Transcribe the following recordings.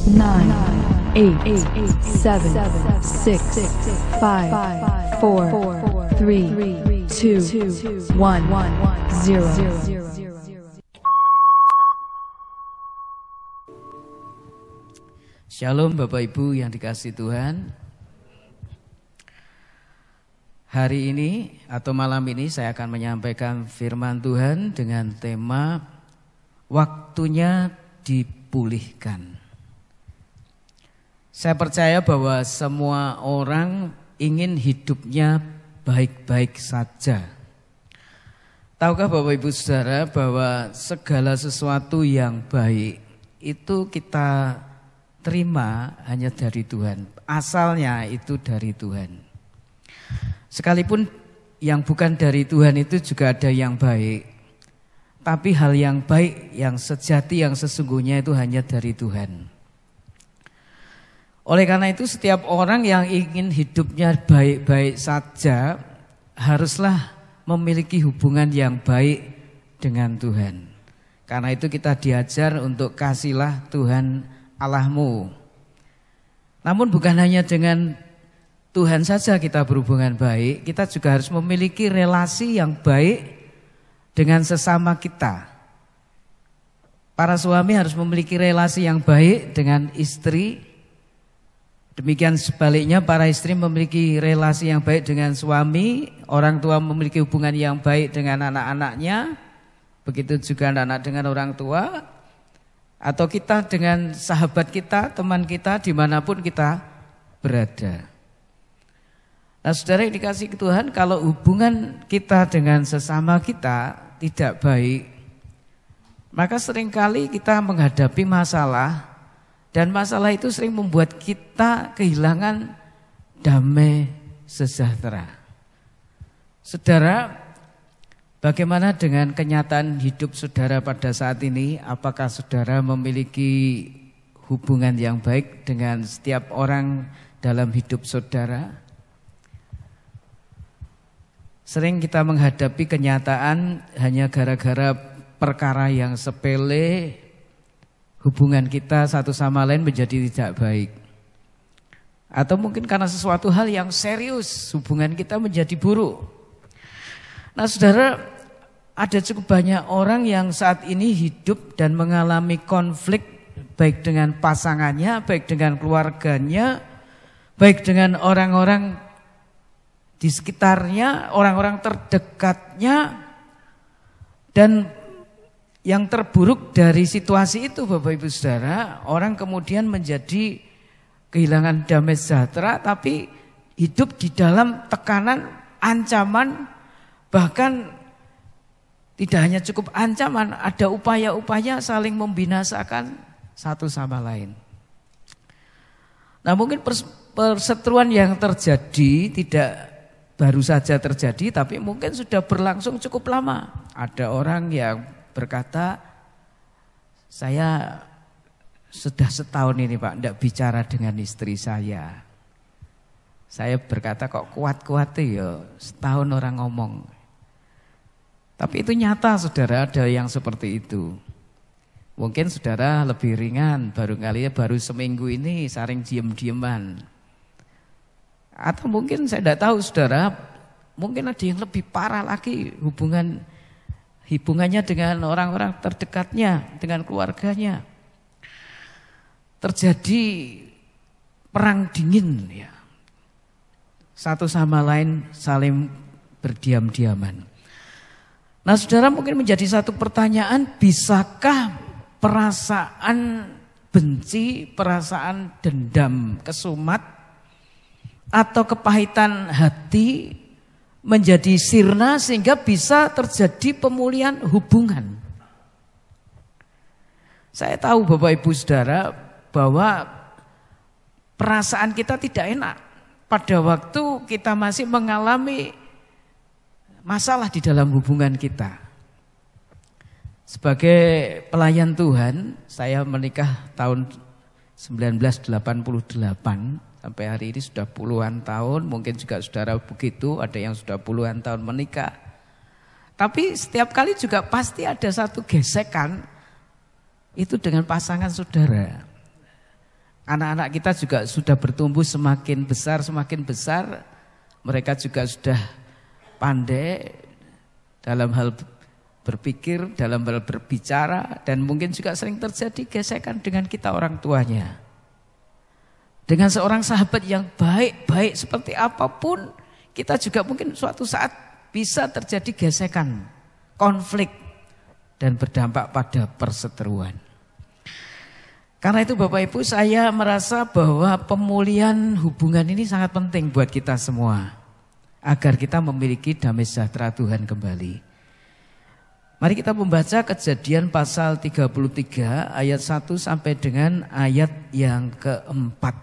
9, 8, 7, 6, 5, 4, 3, 2, 1, 0. Shalom Bapak Ibu yang dikasihi Tuhan. Hari ini atau malam ini saya akan menyampaikan firman Tuhan dengan tema waktunya dipulihkan. Saya percaya bahwa semua orang ingin hidupnya baik-baik saja. Tahukah Bapak Ibu Saudara bahwa segala sesuatu yang baik itu kita terima hanya dari Tuhan. Asalnya itu dari Tuhan. Sekalipun yang bukan dari Tuhan itu juga ada yang baik. Tapi hal yang baik, yang sejati, yang sesungguhnya itu hanya dari Tuhan. Oleh karena itu setiap orang yang ingin hidupnya baik-baik saja haruslah memiliki hubungan yang baik dengan Tuhan. Karena itu kita diajar untuk kasihlah Tuhan Allahmu. Namun bukan hanya dengan Tuhan saja kita berhubungan baik, kita juga harus memiliki relasi yang baik dengan sesama kita. Para suami harus memiliki relasi yang baik dengan istri. Demikian sebaliknya para istri memiliki relasi yang baik dengan suami, orang tua memiliki hubungan yang baik dengan anak-anaknya, begitu juga anak-anak dengan orang tua, atau kita dengan sahabat kita, teman kita, dimanapun kita berada. Nah saudara yang dikasihi Tuhan, kalau hubungan kita dengan sesama kita tidak baik, maka seringkali kita menghadapi masalah. Dan masalah itu sering membuat kita kehilangan damai sejahtera. Saudara, bagaimana dengan kenyataan hidup saudara pada saat ini? Apakah saudara memiliki hubungan yang baik dengan setiap orang dalam hidup saudara? Sering kita menghadapi kenyataan hanya gara-gara perkara yang sepele, hubungan kita satu sama lain menjadi tidak baik. Atau mungkin karena sesuatu hal yang serius, hubungan kita menjadi buruk. Nah saudara, ada cukup banyak orang yang saat ini hidup dan mengalami konflik baik dengan pasangannya, baik dengan keluarganya, baik dengan orang-orang di sekitarnya, orang-orang terdekatnya. Dan yang terburuk dari situasi itu Bapak Ibu Saudara, orang kemudian menjadi kehilangan damai sejahtera, tapi hidup di dalam tekanan, ancaman, bahkan tidak hanya cukup ancaman, ada upaya-upaya saling membinasakan satu sama lain. Nah mungkin perseteruan yang terjadi tidak baru saja terjadi, tapi mungkin sudah berlangsung cukup lama. Ada orang yang berkata, saya sudah setahun ini Pak tidak bicara dengan istri saya. Saya berkata kok kuat-kuat ya setahun orang ngomong. Tapi itu nyata saudara, ada yang seperti itu. Mungkin saudara lebih ringan, baru seminggu ini saling diem-dieman. Atau mungkin saya tidak tahu saudara, mungkin ada yang lebih parah lagi hubungannya dengan orang-orang terdekatnya, dengan keluarganya. Terjadi perang dingin ya. Satu sama lain saling berdiam-diaman. Nah saudara, mungkin menjadi satu pertanyaan, bisakah perasaan benci, perasaan dendam, kesumat, atau kepahitan hati menjadi sirna sehingga bisa terjadi pemulihan hubungan? Saya tahu Bapak Ibu Saudara bahwa perasaan kita tidak enak pada waktu kita masih mengalami masalah di dalam hubungan kita. Sebagai pelayan Tuhan, saya menikah tahun 1988. Sampai hari ini sudah puluhan tahun, mungkin juga saudara begitu, ada yang sudah puluhan tahun menikah. Tapi setiap kali juga pasti ada satu gesekan, itu dengan pasangan saudara. Anak-anak kita juga sudah bertumbuh semakin besar. Mereka juga sudah pandai dalam hal berpikir, dalam hal berbicara. Dan mungkin juga sering terjadi gesekan dengan kita orang tuanya. Dengan seorang sahabat yang baik seperti apapun, kita juga mungkin suatu saat bisa terjadi gesekan, konflik, dan berdampak pada perseteruan. Karena itu Bapak Ibu, saya merasa bahwa pemulihan hubungan ini sangat penting buat kita semua. Agar kita memiliki damai sejahtera Tuhan kembali. Mari kita membaca Kejadian pasal 33 ayat 1 sampai dengan ayat yang keempat.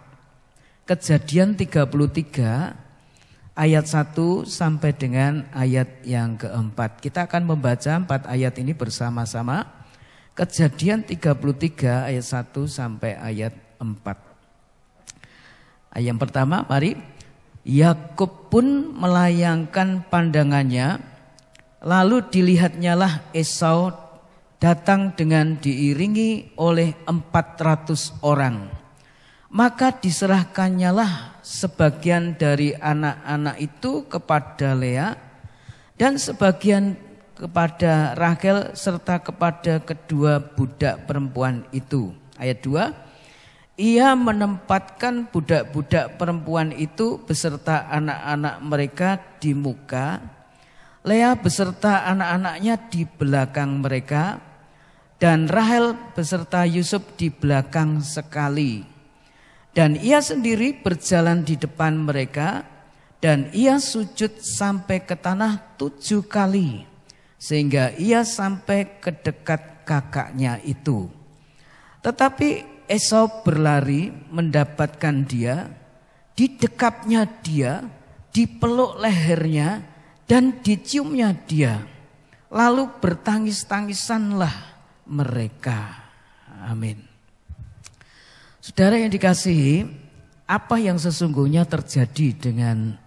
Kejadian 33 ayat 1 sampai dengan ayat yang keempat. Kita akan membaca 4 ayat ini bersama-sama. Kejadian 33 ayat 1 sampai ayat 4. Ayat yang pertama, mari. Yakub pun melayangkan pandangannya, lalu dilihatnyalah Esau datang dengan diiringi oleh 400 orang. Maka diserahkannyalah sebagian dari anak-anak itu kepada Lea dan sebagian kepada Rahel serta kepada kedua budak perempuan itu. Ayat 2. Ia menempatkan budak-budak perempuan itu beserta anak-anak mereka di muka, Lea beserta anak-anaknya di belakang mereka, dan Rahel beserta Yusuf di belakang sekali. Dan ia sendiri berjalan di depan mereka, dan ia sujud sampai ke tanah 7 kali, sehingga ia sampai ke dekat kakaknya itu. Tetapi Esau berlari mendapatkan dia, didekapnya dia, dipeluk lehernya, dan diciumnya dia. Lalu bertangis-tangisanlah mereka. Amin. Saudara yang dikasihi, apa yang sesungguhnya terjadi dengan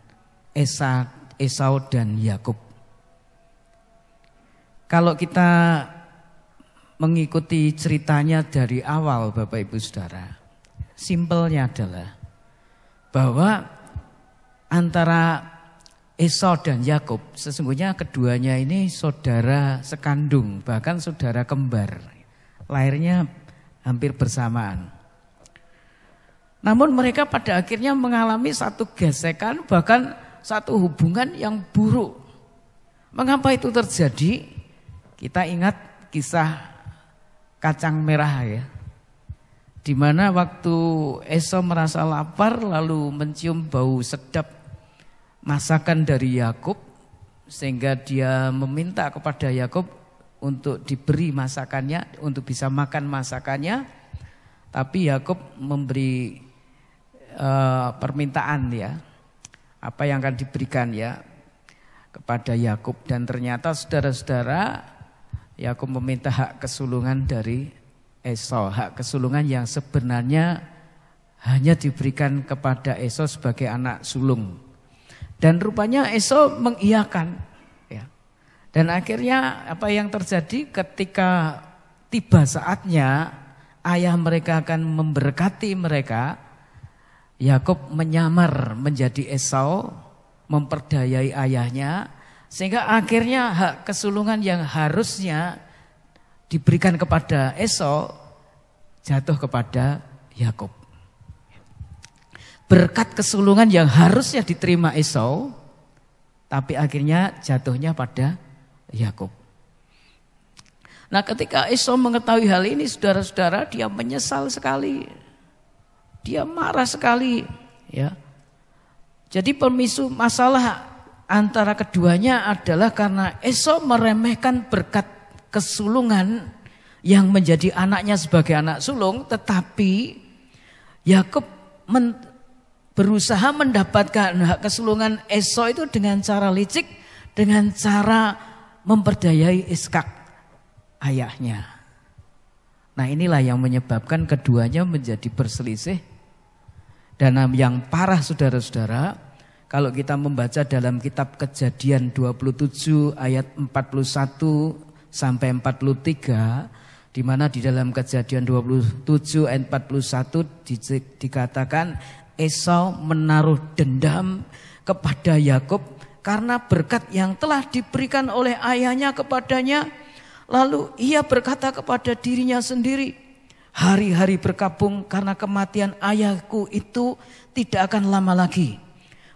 Esau dan Yakub? Kalau kita mengikuti ceritanya dari awal Bapak Ibu Saudara, simpelnya adalah bahwa antara Esau dan Yakub sesungguhnya keduanya ini saudara sekandung, bahkan saudara kembar, lahirnya hampir bersamaan. Namun mereka pada akhirnya mengalami satu gesekan, bahkan satu hubungan yang buruk. Mengapa itu terjadi? Kita ingat kisah kacang merah ya, di mana waktu Esau merasa lapar lalu mencium bau sedap masakan dari Yakub, sehingga dia meminta kepada Yakub untuk diberi masakannya, untuk bisa makan masakannya. Tapi Yakub memberi permintaan ya, apa yang akan diberikan ya kepada Yakub, dan ternyata saudara-saudara, Yakub meminta hak kesulungan dari Esau, hak kesulungan yang sebenarnya hanya diberikan kepada Esau sebagai anak sulung. Dan rupanya Esau mengiyakan. Ya. Dan akhirnya apa yang terjadi ketika tiba saatnya ayah mereka akan memberkati mereka, Yakub menyamar menjadi Esau, memperdayai ayahnya, sehingga akhirnya hak kesulungan yang harusnya diberikan kepada Esau jatuh kepada Yakub. Berkat kesulungan yang harusnya diterima Esau, tapi akhirnya jatuhnya pada Yakub. Nah, ketika Esau mengetahui hal ini, saudara-saudara, dia menyesal sekali. Dia marah sekali, ya. Jadi pemicu masalah antara keduanya adalah karena Esau meremehkan berkat kesulungan yang menjadi anaknya sebagai anak sulung, tetapi Yakub berusaha mendapatkan hak kesulungan Esau itu dengan cara licik, dengan cara memperdayai Iskak, ayahnya. Nah, inilah yang menyebabkan keduanya menjadi berselisih. Dan yang parah saudara-saudara, kalau kita membaca dalam kitab Kejadian 27 ayat 41 sampai 43, Di mana di dalam Kejadian 27 ayat 41 dikatakan Esau menaruh dendam kepada Yakub karena berkat yang telah diberikan oleh ayahnya kepadanya. Lalu ia berkata kepada dirinya sendiri, hari-hari berkabung karena kematian ayahku itu tidak akan lama lagi.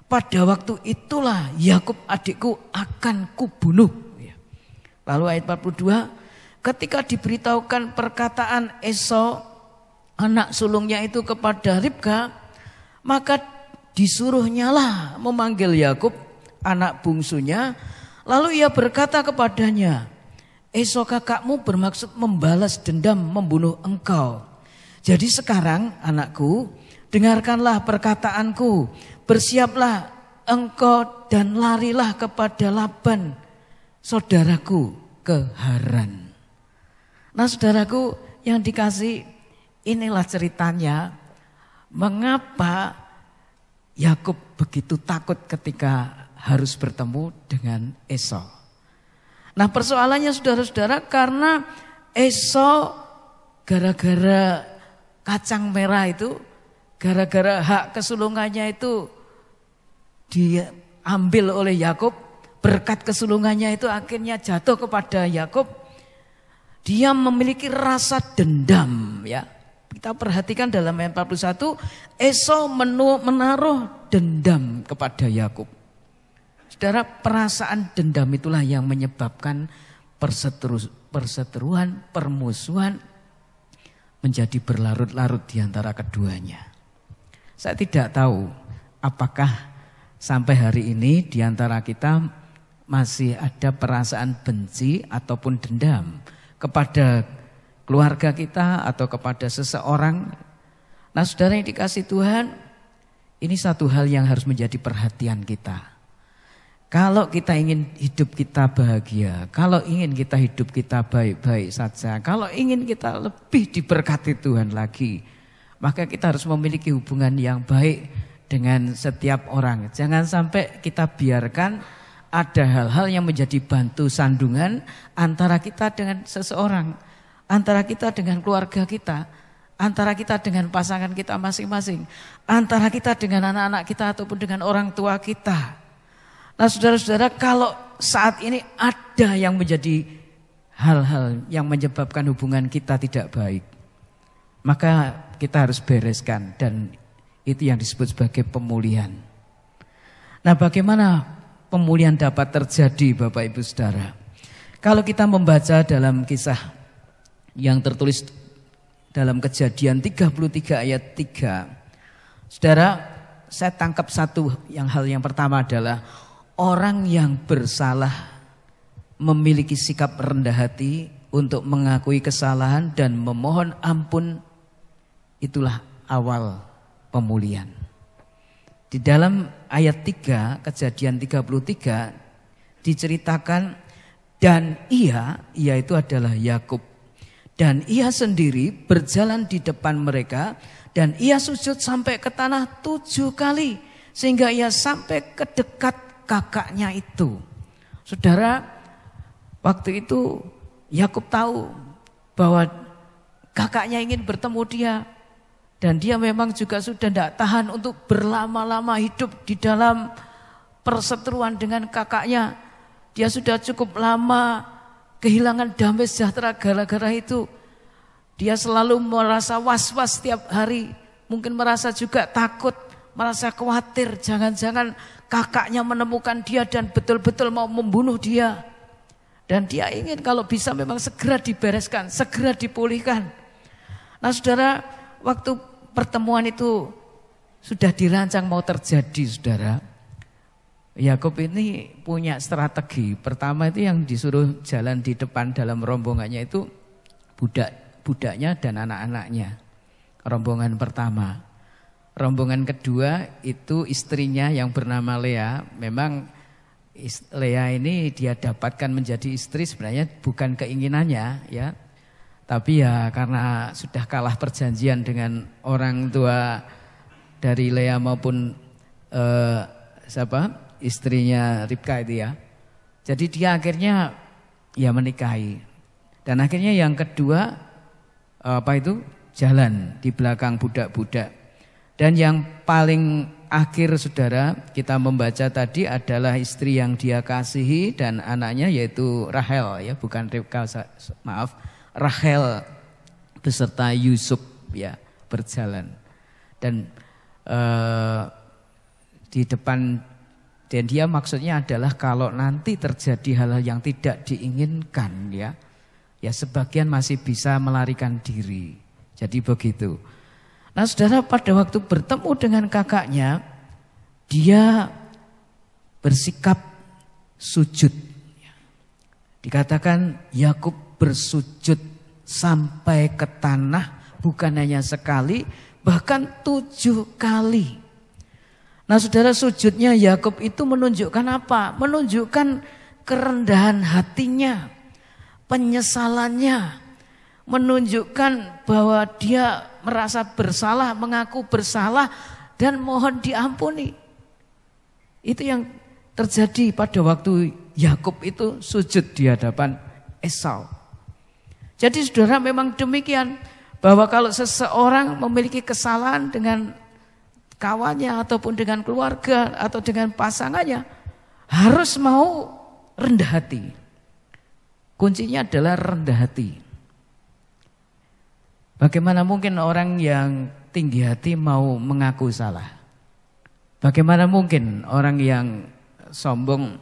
Pada waktu itulah Yakub adikku akan kubunuh. Lalu ayat 42, ketika diberitahukan perkataan Esau anak sulungnya itu kepada Ribka, maka disuruhnyalah memanggil Yakub anak bungsunya. Lalu ia berkata kepadanya, Esau kakakmu bermaksud membalas dendam membunuh engkau. Jadi sekarang anakku, dengarkanlah perkataanku, bersiaplah engkau dan larilah kepada Laban saudaraku ke Haran. Nah saudaraku yang dikasih, inilah ceritanya mengapa Yakub begitu takut ketika harus bertemu dengan Esau. Nah persoalannya saudara-saudara, karena Esau gara-gara kacang merah itu, gara-gara hak kesulungannya itu diambil oleh Yakub, berkat kesulungannya itu akhirnya jatuh kepada Yakub. Dia memiliki rasa dendam ya. Kita perhatikan dalam ayat 41, Esau menaruh dendam kepada Yakub. Saudara, perasaan dendam itulah yang menyebabkan perseteruan, permusuhan menjadi berlarut-larut di antara keduanya. Saya tidak tahu apakah sampai hari ini di antara kita masih ada perasaan benci ataupun dendam kepada keluarga kita atau kepada seseorang. Nah saudara yang dikasih Tuhan, ini satu hal yang harus menjadi perhatian kita. Kalau kita ingin hidup kita bahagia, kalau ingin kita hidup kita baik-baik saja, kalau ingin kita lebih diberkati Tuhan lagi, maka kita harus memiliki hubungan yang baik dengan setiap orang. Jangan sampai kita biarkan ada hal-hal yang menjadi bantu sandungan antara kita dengan seseorang, antara kita dengan keluarga kita, antara kita dengan pasangan kita masing-masing, antara kita dengan anak-anak kita ataupun dengan orang tua kita. Nah saudara-saudara, kalau saat ini ada yang menjadi hal-hal yang menyebabkan hubungan kita tidak baik, maka kita harus bereskan, dan itu yang disebut sebagai pemulihan. Nah bagaimana pemulihan dapat terjadi Bapak Ibu Saudara? Kalau kita membaca dalam kisah yang tertulis dalam Kejadian 33 ayat 3, Saudara, saya tangkap hal yang pertama adalah orang yang bersalah memiliki sikap rendah hati untuk mengakui kesalahan dan memohon ampun. Itulah awal pemulihan. Di dalam ayat 3 Kejadian 33 diceritakan, dan ia itu adalah Yakub, dan ia sendiri berjalan di depan mereka, dan ia sujud sampai ke tanah 7 kali sehingga ia sampai ke dekat kakaknya itu. Saudara, waktu itu Yakub tahu bahwa kakaknya ingin bertemu dia. Dan dia memang juga sudah tidak tahan untuk berlama-lama hidup di dalam perseteruan dengan kakaknya. Dia sudah cukup lama kehilangan damai sejahtera gara-gara itu. Dia selalu merasa was-was setiap hari. Mungkin merasa juga takut, merasa khawatir. Jangan-jangan kakaknya menemukan dia dan betul-betul mau membunuh dia. Dan dia ingin kalau bisa memang segera dibereskan, segera dipulihkan. Nah saudara, waktu pertemuan itu sudah dirancang mau terjadi, saudara, Yakub ini punya strategi. Pertama itu yang disuruh jalan di depan dalam rombongannya itu budaknya dan anak-anaknya. Rombongan pertama. Rombongan kedua itu istrinya yang bernama Lea. Memang Lea ini dia dapatkan menjadi istri sebenarnya bukan keinginannya ya. Tapi ya karena sudah kalah perjanjian dengan orang tua dari Lea maupun istrinya Ribka itu ya. Jadi dia akhirnya ya menikahi. Dan akhirnya yang kedua jalan di belakang budak-budak. Dan yang paling akhir saudara kita membaca tadi adalah istri yang dia kasihi dan anaknya yaitu Rahel ya, bukan Ribka, maaf, Rahel beserta Yusuf ya berjalan. Dan di depan, dan dia maksudnya adalah kalau nanti terjadi hal-hal yang tidak diinginkan ya sebagian masih bisa melarikan diri. Jadi begitu. Nah saudara, pada waktu bertemu dengan kakaknya, dia bersikap sujud. Dikatakan Yakub bersujud sampai ke tanah, bukan hanya sekali, bahkan 7 kali. Nah saudara, sujudnya Yakub itu menunjukkan apa? Menunjukkan kerendahan hatinya, penyesalannya, menunjukkan bahwa dia merasa bersalah, mengaku bersalah dan mohon diampuni. Itu yang terjadi pada waktu Yakub itu sujud di hadapan Esau. Jadi saudara, memang demikian, bahwa kalau seseorang memiliki kesalahan dengan kawannya ataupun dengan keluarga atau dengan pasangannya, harus mau rendah hati. Kuncinya adalah rendah hati. Bagaimana mungkin orang yang tinggi hati mau mengaku salah? Bagaimana mungkin orang yang sombong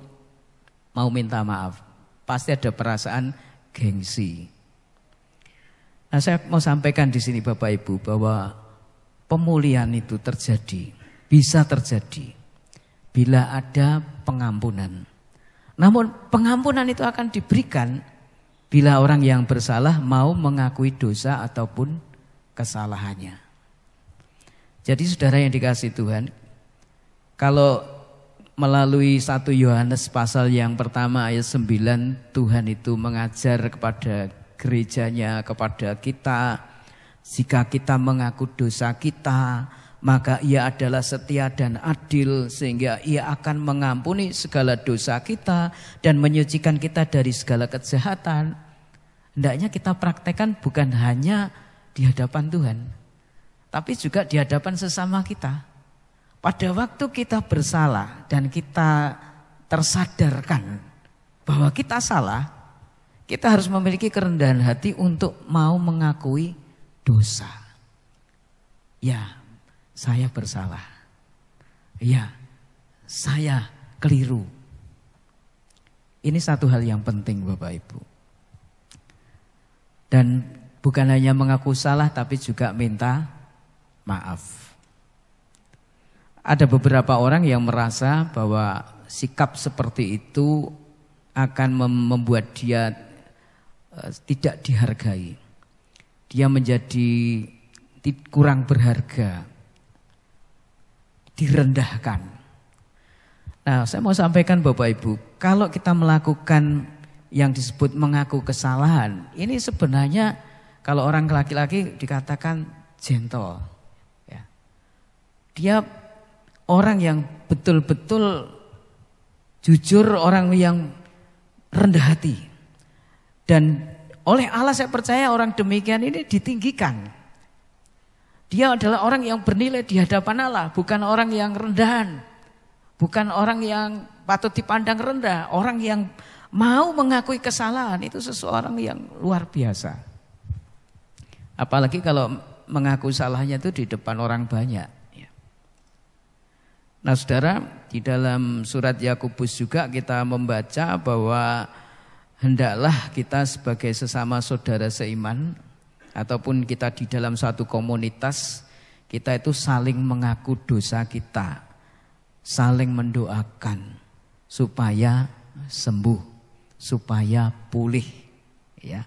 mau minta maaf? Pasti ada perasaan gengsi. Nah, saya mau sampaikan di sini Bapak Ibu bahwa pemulihan itu terjadi, bisa terjadi bila ada pengampunan. Namun pengampunan itu akan diberikan bila orang yang bersalah mau mengakui dosa ataupun kesalahannya. Jadi saudara yang dikasihi Tuhan, kalau melalui 1 Yohanes pasal yang pertama ayat 9, Tuhan itu mengajar kepada gerejanya, kepada kita, jika kita mengaku dosa kita, maka ia adalah setia dan adil sehingga ia akan mengampuni segala dosa kita dan menyucikan kita dari segala kejahatan. Hendaknya kita praktekkan bukan hanya di hadapan Tuhan, tapi juga di hadapan sesama kita. Pada waktu kita bersalah dan kita tersadarkan bahwa kita salah, kita harus memiliki kerendahan hati untuk mau mengakui dosa. Ya, saya bersalah. Ya, saya keliru. Ini satu hal yang penting Bapak Ibu. Dan bukan hanya mengaku salah tapi juga minta maaf. Ada beberapa orang yang merasa bahwa sikap seperti itu akan membuat dia tidak dihargai. Dia menjadi kurang berharga, direndahkan. Nah, saya mau sampaikan Bapak Ibu, kalau kita melakukan yang disebut mengaku kesalahan, ini sebenarnya kalau orang laki-laki dikatakan gentle. Ya. Dia orang yang betul-betul jujur, orang yang rendah hati. Dan oleh Allah saya percaya orang demikian ini ditinggikan. Dia adalah orang yang bernilai di hadapan Allah, bukan orang yang rendahan. Bukan orang yang patut dipandang rendah, orang yang mau mengakui kesalahan itu seseorang yang luar biasa. Apalagi kalau mengaku salahnya itu di depan orang banyak. Nah saudara, di dalam surat Yakobus juga kita membaca bahwa hendaklah kita sebagai sesama saudara seiman ataupun kita di dalam satu komunitas, kita itu saling mengaku dosa kita, saling mendoakan supaya sembuh, supaya pulih, ya.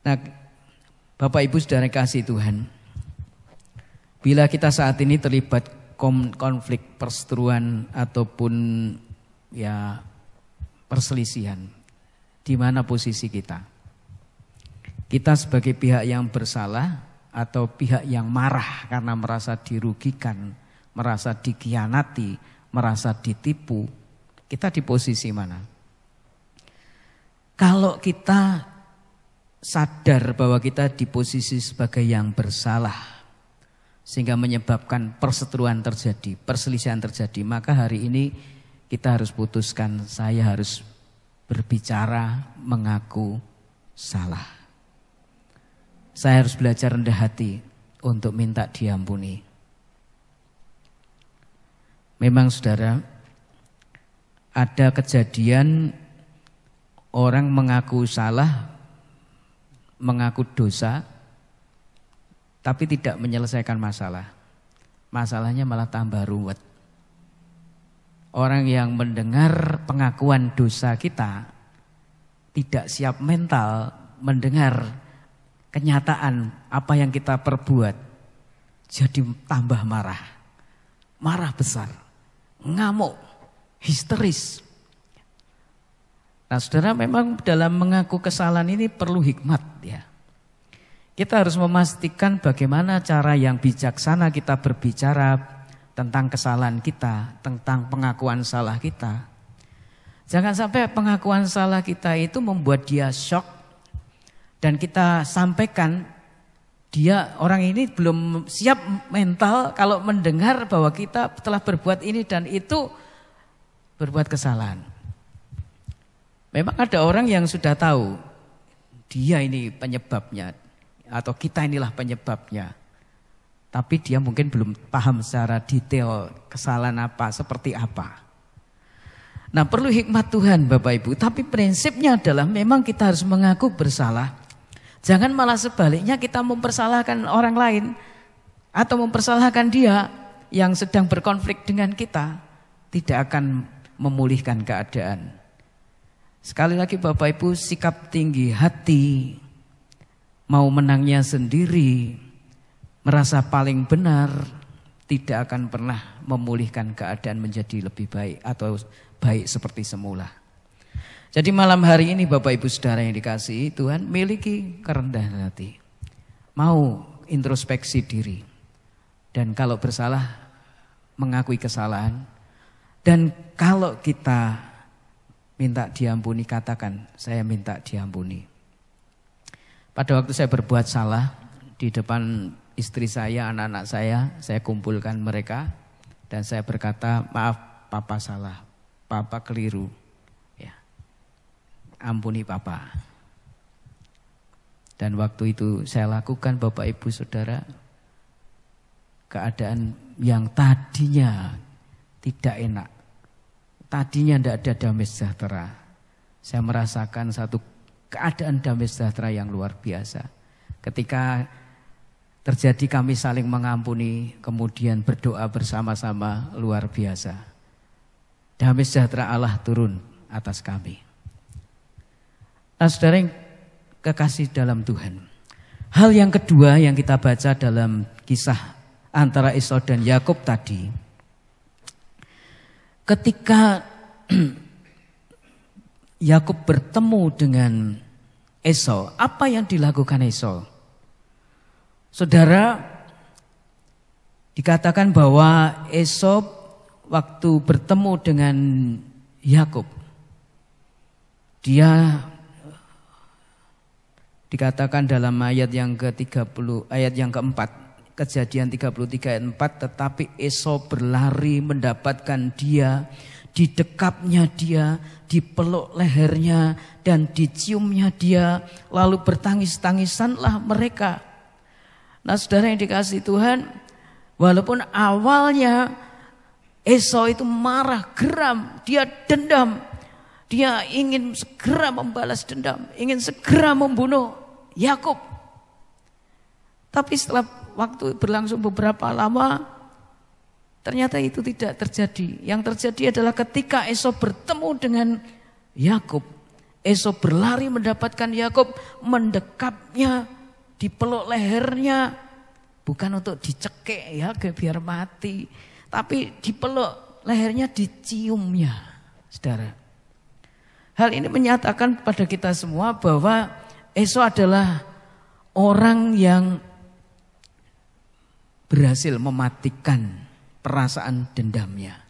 Nah, Bapak Ibu saudara kasih Tuhan, bila kita saat ini terlibat konflik perseteruan ataupun ya perselisihan, di mana posisi kita? Kita sebagai pihak yang bersalah atau pihak yang marah karena merasa dirugikan, merasa dikhianati, merasa ditipu, kita di posisi mana? Kalau kita sadar bahwa kita di posisi sebagai yang bersalah, sehingga menyebabkan perseteruan terjadi, perselisihan terjadi, maka hari ini kita harus putuskan, saya harus berbicara, mengaku salah. Saya harus belajar rendah hati untuk minta diampuni. Memang saudara, ada kejadian orang mengaku salah, mengaku dosa, tapi tidak menyelesaikan masalah. Masalahnya malah tambah ruwet. Orang yang mendengar pengakuan dosa kita tidak siap mental mendengar kenyataan apa yang kita perbuat, jadi tambah marah. Marah besar, ngamuk, histeris. Nah saudara, memang dalam mengaku kesalahan ini perlu hikmat ya. Kita harus memastikan bagaimana cara yang bijaksana kita berbicara tentang kesalahan kita, tentang pengakuan salah kita. Jangan sampai pengakuan salah kita itu membuat dia shock dan kita sampaikan dia, orang ini belum siap mental kalau mendengar bahwa kita telah berbuat ini dan itu, berbuat kesalahan. Memang ada orang yang sudah tahu dia ini penyebabnya atau kita inilah penyebabnya. Tapi dia mungkin belum paham secara detail kesalahan apa, seperti apa. Nah perlu hikmat Tuhan Bapak Ibu. Tapi prinsipnya adalah memang kita harus mengaku bersalah. Jangan malah sebaliknya kita mempersalahkan orang lain. Atau mempersalahkan dia yang sedang berkonflik dengan kita. Tidak akan memulihkan keadaan. Sekali lagi Bapak Ibu, sikap tinggi hati, mau menangnya sendiri, merasa paling benar, tidak akan pernah memulihkan keadaan menjadi lebih baik atau baik seperti semula. Jadi malam hari ini Bapak Ibu Saudara yang dikasihi Tuhan, miliki kerendahan hati. Mau introspeksi diri. Dan kalau bersalah, mengakui kesalahan. Dan kalau kita minta diampuni, katakan saya minta diampuni. Pada waktu saya berbuat salah di depan istri saya, anak-anak saya kumpulkan mereka dan saya berkata, maaf papa salah, papa keliru, ya, ampuni papa. Dan waktu itu saya lakukan Bapak Ibu Saudara, keadaan yang tadinya tidak enak, tadinya tidak ada damai sejahtera, saya merasakan satu keadaan damai sejahtera yang luar biasa. Ketika terjadi kami saling mengampuni, kemudian berdoa bersama-sama, luar biasa. Damai sejahtera Allah turun atas kami. Nah saudara yang kekasih dalam Tuhan. Hal yang kedua yang kita baca dalam kisah antara Esau dan Yakub tadi. Ketika Yakub bertemu dengan Esau, apa yang dilakukan Esau? Saudara, dikatakan bahwa Esau waktu bertemu dengan Yakub, dia dikatakan dalam ayat yang ke-30, ayat yang keempat, Kejadian 33 ayat 4, tetapi Esau berlari mendapatkan dia, didekapnya dia, dipeluk lehernya dan diciumnya dia, lalu bertangis-tangisanlah mereka. Nah saudara yang dikasihi Tuhan, walaupun awalnya Esau itu marah, geram, dia dendam, dia ingin segera membalas dendam, ingin segera membunuh Yakub. Tapi setelah waktu berlangsung beberapa lama, ternyata itu tidak terjadi. Yang terjadi adalah ketika Esau bertemu dengan Yakub, Esau berlari mendapatkan Yakub, mendekapnya, dipeluk lehernya, bukan untuk dicekik ya biar mati, tapi dipeluk lehernya, diciumnya. Saudara, hal ini menyatakan kepada kita semua bahwa Esau adalah orang yang berhasil mematikan perasaan dendamnya.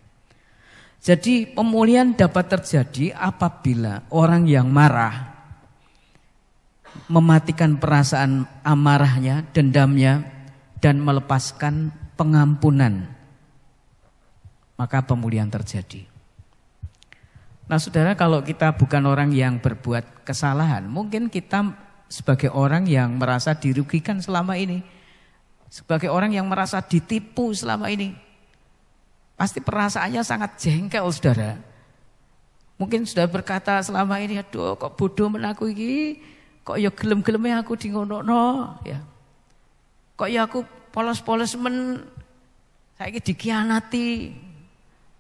Jadi pemulihan dapat terjadi apabila orang yang marah mematikan perasaan amarahnya, dendamnya, dan melepaskan pengampunan, maka pemulihan terjadi. Nah saudara, kalau kita bukan orang yang berbuat kesalahan, mungkin kita sebagai orang yang merasa dirugikan selama ini, sebagai orang yang merasa ditipu selama ini, pasti perasaannya sangat jengkel saudara. Mungkin sudah berkata selama ini, aduh kok bodoh menaku iki, kok ya gelem-geleme aku di ngono-ngono, ya. Kok ya aku polos-polos men, saiki dikhianati.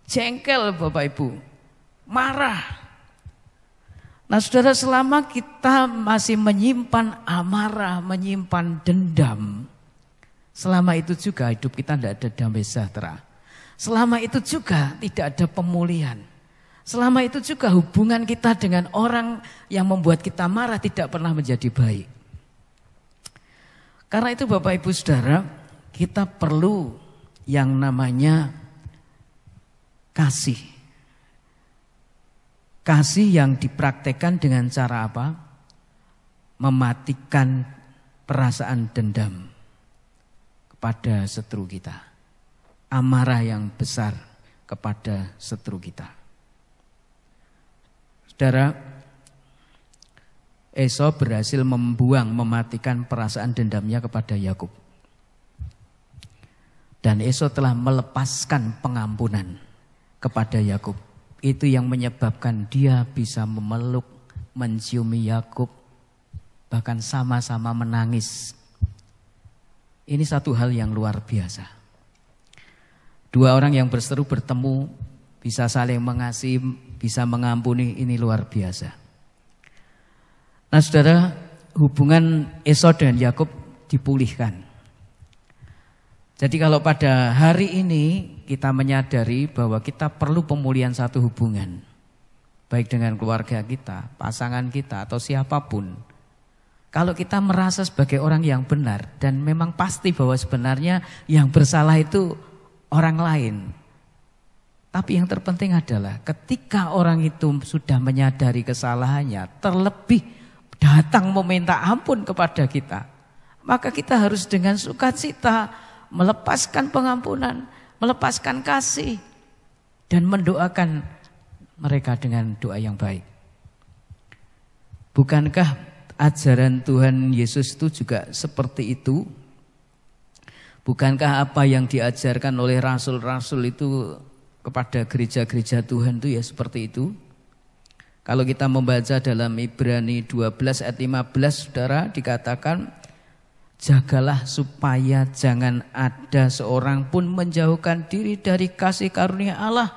Jengkel Bapak Ibu, marah. Nah saudara, selama kita masih menyimpan amarah, menyimpan dendam, selama itu juga hidup kita tidak ada damai sejahtera. Selama itu juga tidak ada pemulihan. Selama itu juga hubungan kita dengan orang yang membuat kita marah tidak pernah menjadi baik. Karena itu Bapak Ibu Saudara, kita perlu yang namanya kasih. Kasih yang dipraktekkan dengan cara apa? Mematikan perasaan dendam kepada setru kita. Amarah yang besar kepada setru kita. Saudara, Esau berhasil mematikan perasaan dendamnya kepada Yakub. Dan Esau telah melepaskan pengampunan kepada Yakub. Itu yang menyebabkan dia bisa memeluk, menciumi Yakub, bahkan sama-sama menangis. Ini satu hal yang luar biasa. Dua orang yang berseru bertemu, bisa saling mengasihi, bisa mengampuni, ini luar biasa. Nah saudara, hubungan Esau dan Yakub dipulihkan. Jadi kalau pada hari ini kita menyadari bahwa kita perlu pemulihan satu hubungan, baik dengan keluarga kita, pasangan kita, atau siapapun. Kalau kita merasa sebagai orang yang benar, dan memang pasti bahwa sebenarnya yang bersalah itu orang lain. Tapi yang terpenting adalah ketika orang itu sudah menyadari kesalahannya, terlebih datang meminta ampun kepada kita, maka kita harus dengan sukacita melepaskan pengampunan, melepaskan kasih, dan mendoakan mereka dengan doa yang baik. Bukankah ajaran Tuhan Yesus itu juga seperti itu? Bukankah apa yang diajarkan oleh rasul-rasul itu kepada gereja-gereja Tuhan itu ya seperti itu? Kalau kita membaca dalam Ibrani 12 ayat 15 saudara, dikatakan jagalah supaya jangan ada seorang pun menjauhkan diri dari kasih karunia Allah,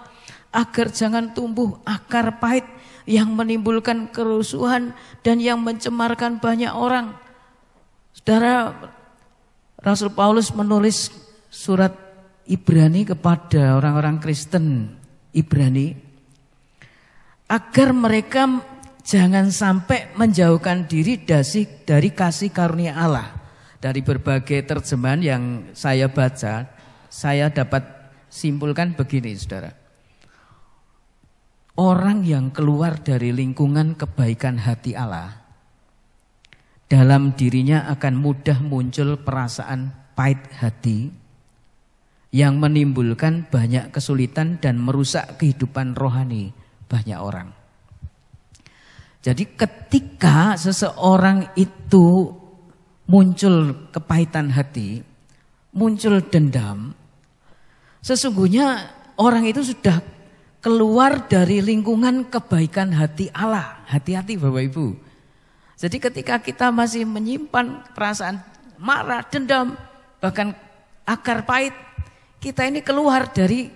agar jangan tumbuh akar pahit yang menimbulkan kerusuhan dan yang mencemarkan banyak orang. Saudara, Rasul Paulus menulis surat Ibrani kepada orang-orang Kristen Ibrani agar mereka jangan sampai menjauhkan diri dari kasih karunia Allah. Dari berbagai terjemahan yang saya baca, saya dapat simpulkan begini saudara. Orang yang keluar dari lingkungan kebaikan hati Allah, dalam dirinya akan mudah muncul perasaan pahit hati yang menimbulkan banyak kesulitan dan merusak kehidupan rohani banyak orang. Jadi ketika seseorang itu muncul kepahitan hati, muncul dendam, sesungguhnya orang itu sudah keluar dari lingkungan kebaikan hati Allah. Hati-hati Bapak Ibu. Jadi ketika kita masih menyimpan perasaan marah, dendam, bahkan akar pahit, kita ini keluar dari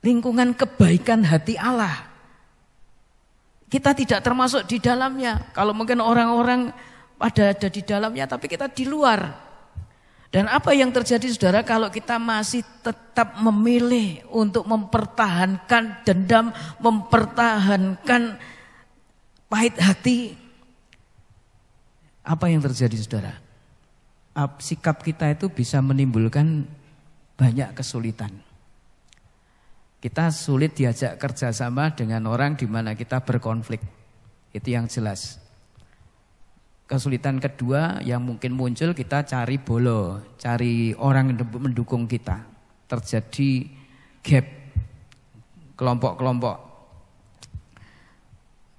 lingkungan kebaikan hati Allah. Kita tidak termasuk di dalamnya. Kalau mungkin orang-orang ada di dalamnya, tapi kita di luar. Dan apa yang terjadi saudara kalau kita masih tetap memilih untuk mempertahankan dendam, mempertahankan pahit hati? Apa yang terjadi saudara? Sikap kita itu bisa menimbulkan banyak kesulitan. Kita sulit diajak kerjasama dengan orang di mana kita berkonflik. Itu yang jelas. kesulitan kedua yang mungkin muncul, kita cari bolo, cari orang yang mendukung kita. Terjadi gap, kelompok-kelompok.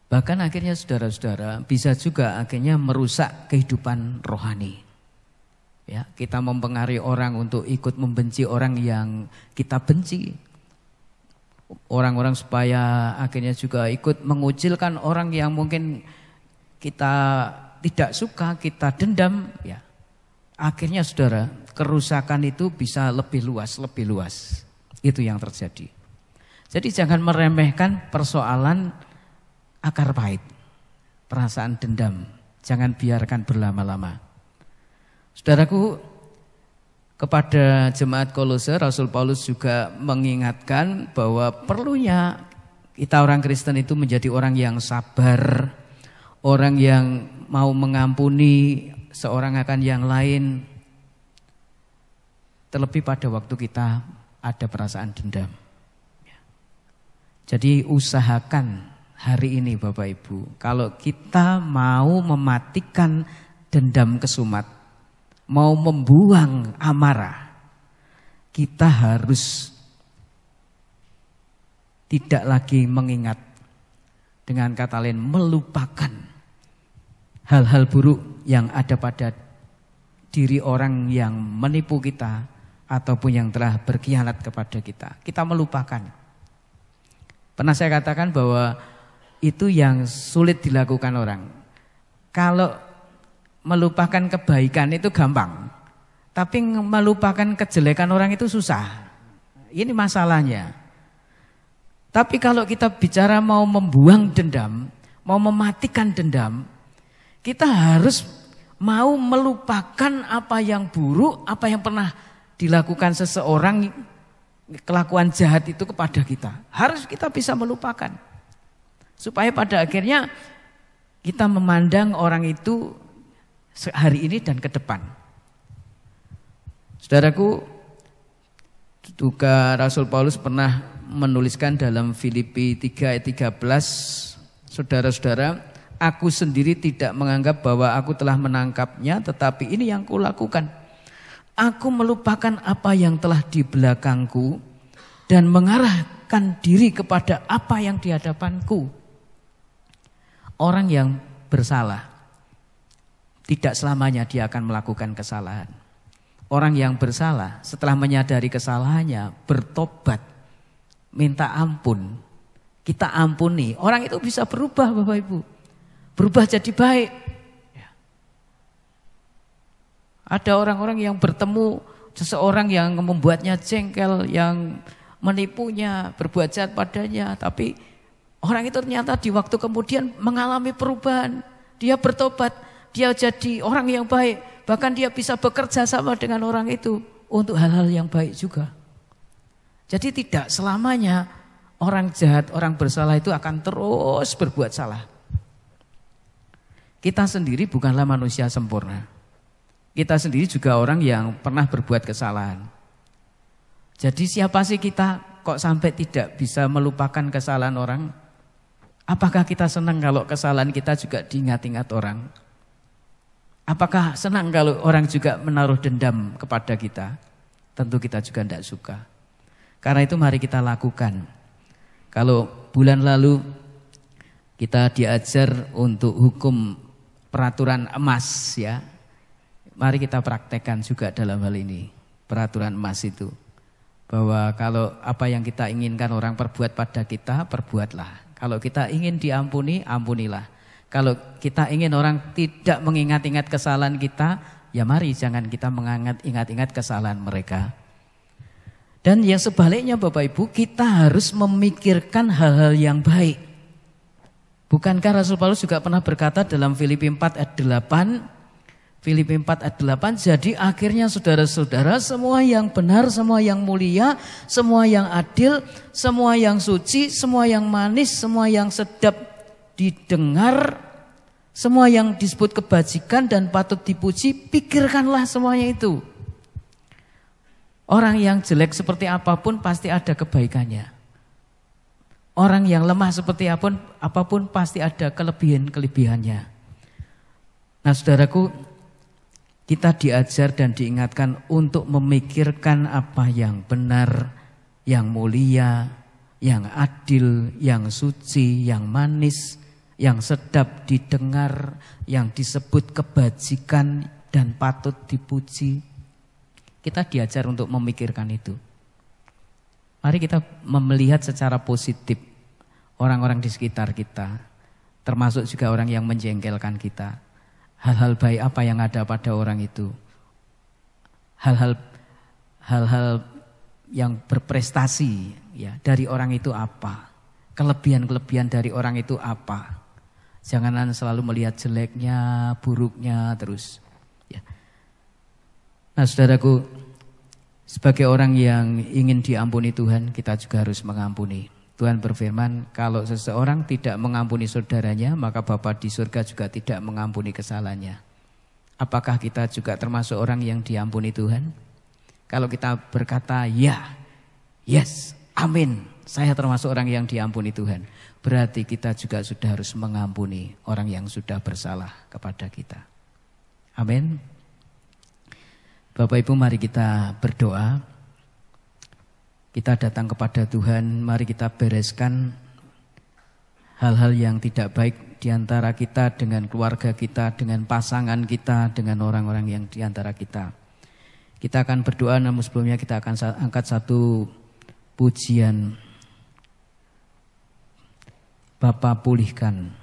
Bahkan akhirnya saudara-saudara bisa juga akhirnya merusak kehidupan rohani. Ya, kita mempengaruhi orang untuk ikut membenci orang yang kita benci. Orang-orang supaya akhirnya juga ikut mengucilkan orang yang mungkin kita tidak suka, kita dendam. Ya. Akhirnya saudara, kerusakan itu bisa lebih luas. Itu yang terjadi. Jadi jangan meremehkan persoalan akar pahit, perasaan dendam. Jangan biarkan berlama-lama. Saudaraku, kepada jemaat Kolose, Rasul Paulus juga mengingatkan bahwa perlunya kita orang Kristen itu menjadi orang yang sabar, orang yang mau mengampuni seorang akan yang lain, terlebih pada waktu kita ada perasaan dendam. Jadi usahakan hari ini Bapak Ibu, kalau kita mau mematikan dendam kesumat, mau membuang amarah, kita harus tidak lagi mengingat, dengan kata lain melupakan hal-hal buruk yang ada pada diri orang yang menipu kita ataupun yang telah berkhianat kepada kita. Kita melupakan. Pernah saya katakan bahwa itu yang sulit dilakukan orang. Kalau melupakan kebaikan itu gampang, tapi melupakan kejelekan orang itu susah. Ini masalahnya. Tapi kalau kita bicara mau membuang dendam, mau mematikan dendam, kita harus mau melupakan apa yang buruk, apa yang pernah dilakukan seseorang, kelakuan jahat itu kepada kita. Harus kita bisa melupakan. Supaya pada akhirnya kita memandang orang itu hari ini dan ke depan. Saudaraku, juga Rasul Paulus pernah menuliskan dalam Filipi 3 ayat 13, saudara-saudara, aku sendiri tidak menganggap bahwa aku telah menangkapnya, tetapi ini yang kulakukan. Aku melupakan apa yang telah di belakangku dan mengarahkan diri kepada apa yang di hadapanku. Orang yang bersalah tidak selamanya dia akan melakukan kesalahan. Orang yang bersalah setelah menyadari kesalahannya, bertobat, minta ampun, kita ampuni. Orang itu bisa berubah Bapak Ibu. Berubah jadi baik. Ada orang-orang yang bertemu seseorang yang membuatnya jengkel, yang menipunya, berbuat jahat padanya. Tapi orang itu ternyata di waktu kemudian mengalami perubahan. Dia bertobat. Dia jadi orang yang baik, bahkan dia bisa bekerja sama dengan orang itu untuk hal-hal yang baik juga. Jadi tidak selamanya orang jahat, orang bersalah itu akan terus berbuat salah. Kita sendiri bukanlah manusia sempurna. Kita sendiri juga orang yang pernah berbuat kesalahan. Jadi siapa sih kita kok sampai tidak bisa melupakan kesalahan orang? Apakah kita senang kalau kesalahan kita juga diingat-ingat orang? Apakah senang kalau orang juga menaruh dendam kepada kita? Tentu kita juga tidak suka. Karena itu mari kita lakukan. Kalau bulan lalu kita diajar untuk hukum peraturan emas ya. Mari kita praktekkan juga dalam hal ini. Peraturan emas itu. Bahwa kalau apa yang kita inginkan orang perbuat pada kita, perbuatlah. Kalau kita ingin diampuni, ampunilah. Kalau kita ingin orang tidak mengingat-ingat kesalahan kita, ya mari jangan kita mengingat-ingat kesalahan mereka. Dan yang sebaliknya Bapak Ibu, kita harus memikirkan hal-hal yang baik. Bukankah Rasul Paulus juga pernah berkata dalam Filipi 4 ayat 8, Filipi 4 ayat 8, jadi akhirnya saudara-saudara, semua yang benar, semua yang mulia, semua yang adil, semua yang suci, semua yang manis, semua yang sedap didengar, semua yang disebut kebajikan dan patut dipuji, pikirkanlah semuanya itu. Orang yang jelek seperti apapun pasti ada kebaikannya. Orang yang lemah seperti apapun pasti ada kelebihan-kelebihannya. Nah saudaraku, kita diajar dan diingatkan untuk memikirkan apa yang benar, yang mulia, yang adil, yang suci, yang manis, yang sedap didengar, yang disebut kebajikan dan patut dipuji. Kita diajar untuk memikirkan itu. Mari kita melihat secara positif orang-orang di sekitar kita, termasuk juga orang yang menjengkelkan kita. Hal-hal baik apa yang ada pada orang itu. Hal-hal yang berprestasi ya dari orang itu apa? Kelebihan-kelebihan dari orang itu apa? Jangan selalu melihat jeleknya, buruknya terus. Ya. Nah saudaraku, sebagai orang yang ingin diampuni Tuhan, kita juga harus mengampuni. Tuhan berfirman, kalau seseorang tidak mengampuni saudaranya, maka Bapa di surga juga tidak mengampuni kesalahannya. Apakah kita juga termasuk orang yang diampuni Tuhan? Kalau kita berkata, ya, yes, amin, saya termasuk orang yang diampuni Tuhan, berarti kita juga sudah harus mengampuni orang yang sudah bersalah kepada kita. Amin. Bapak Ibu, mari kita berdoa. Kita datang kepada Tuhan, mari kita bereskan hal-hal yang tidak baik di antara kita dengan keluarga kita, dengan pasangan kita, dengan orang-orang yang di antara kita. Kita akan berdoa, namun sebelumnya kita akan angkat satu pujian. Bapa pulihkan.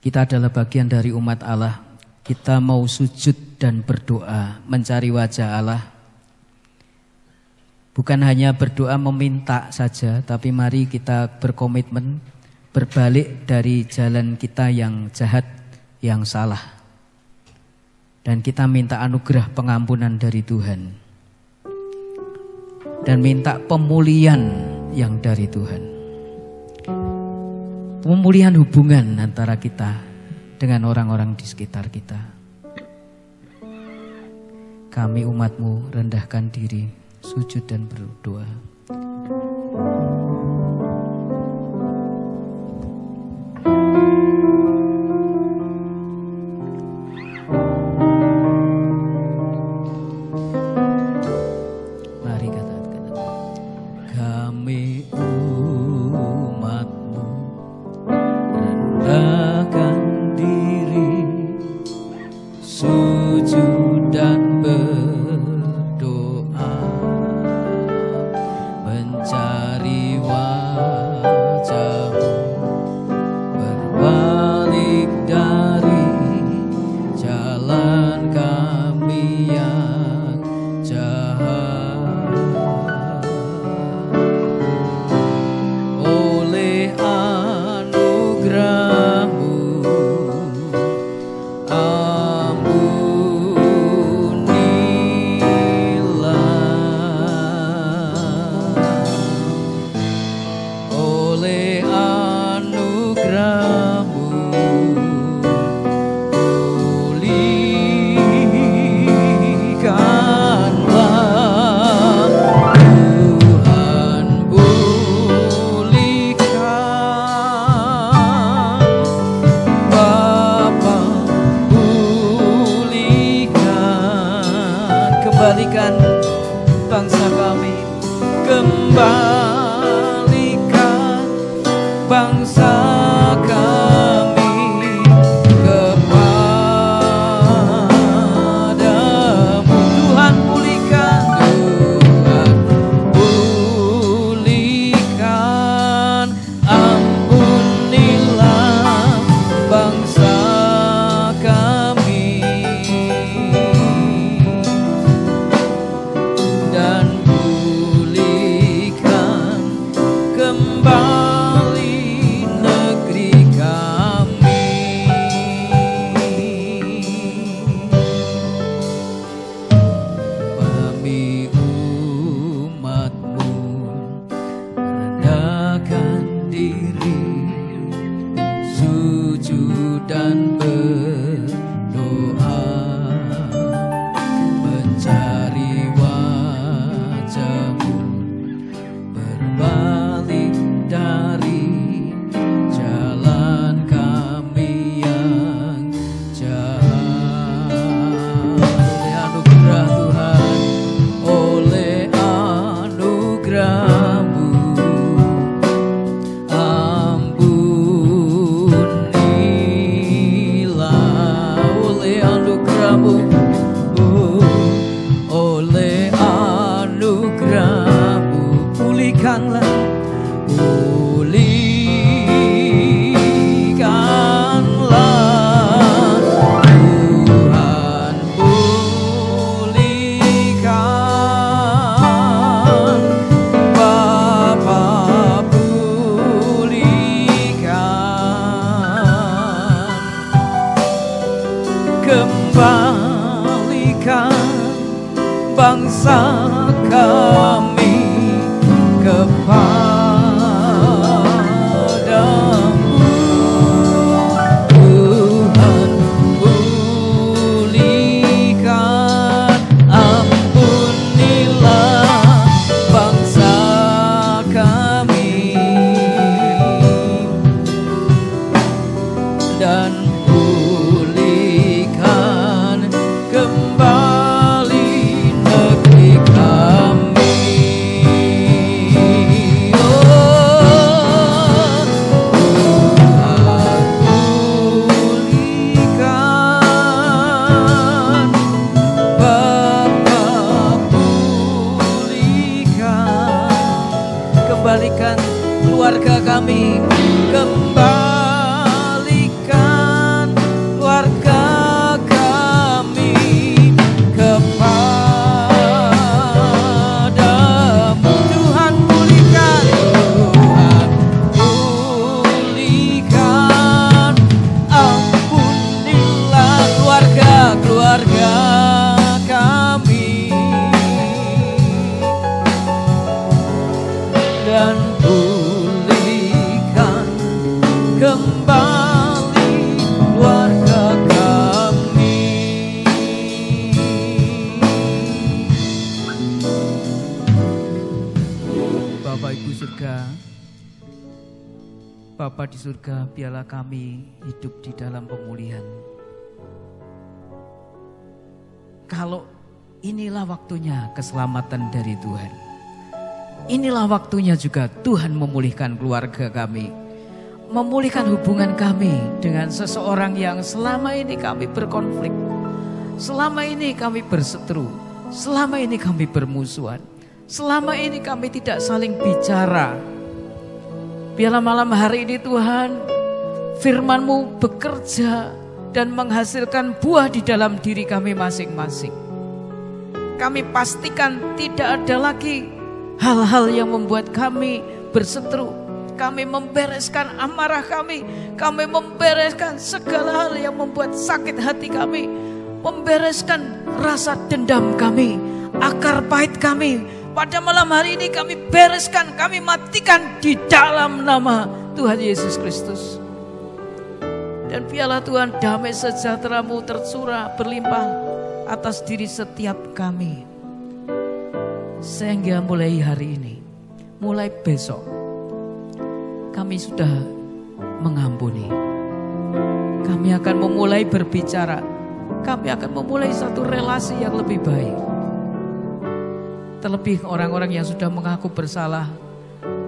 Kita adalah bagian dari umat Allah. Kita mau sujud dan berdoa, mencari wajah Allah. Bukan hanya berdoa meminta saja, tapi mari kita berkomitmen berbalik dari jalan kita yang jahat, yang salah. Dan kita minta anugerah pengampunan dari Tuhan. Dan minta pemulihan yang dari Tuhan. Pemulihan hubungan antara kita dengan orang-orang di sekitar kita. Kami umat-Mu rendahkan diri, sujud dan berdoa. Mari katakan, kami umat-Mu rendahkan sujud dan berdoa, mencari wajah-Mu, berbalik dari jalan kami yang jahat. Oleh anugerah-Mu kembalikan bangsa kami, kembalikan bangsa kami kepadamu. Tuhan pulihkan, Tuhan pulihkan, ampunilah bangsa kami. kembalikan bangsa kami kepadamu. Tuhan pulihkan, ampunilah bangsa kami, dan pulihkan kembali negeri kami. Oh, Tuhan pulihkan, Bapa pulihkan, kembalikan keluarga kami, kembalikan keluarga kami kepadamu. Tuhan pulihkan, Tuhan pulihkan, ampunilah keluarga kami, dan pulihkan kembali keluarga kami. Bapak Ibu surga, Bapa di surga, biarlah kami hidup di dalam pemulihan. Kalau inilah waktunya keselamatan dari Tuhan, inilah waktunya juga Tuhan memulihkan keluarga kami, memulihkan hubungan kami dengan seseorang yang selama ini kami berkonflik, selama ini kami berseteru, selama ini kami bermusuhan, selama ini kami tidak saling bicara. Biarlah malam hari ini Tuhan, firman-Mu bekerja dan menghasilkan buah di dalam diri kami masing-masing. Kami pastikan tidak ada lagi hal-hal yang membuat kami berseteru. Kami membereskan amarah kami membereskan segala hal yang membuat sakit hati kami, membereskan rasa dendam kami, akar pahit kami. Pada malam hari ini kami bereskan, kami matikan di dalam nama Tuhan Yesus Kristus. Dan biarlah Tuhan, damai sejahtera-Mu tercurah berlimpah atas diri setiap kami. Sehingga mulai hari ini, mulai besok, kami sudah mengampuni. Kami akan memulai berbicara. Kami akan memulai satu relasi yang lebih baik. Terlebih orang-orang yang sudah mengaku bersalah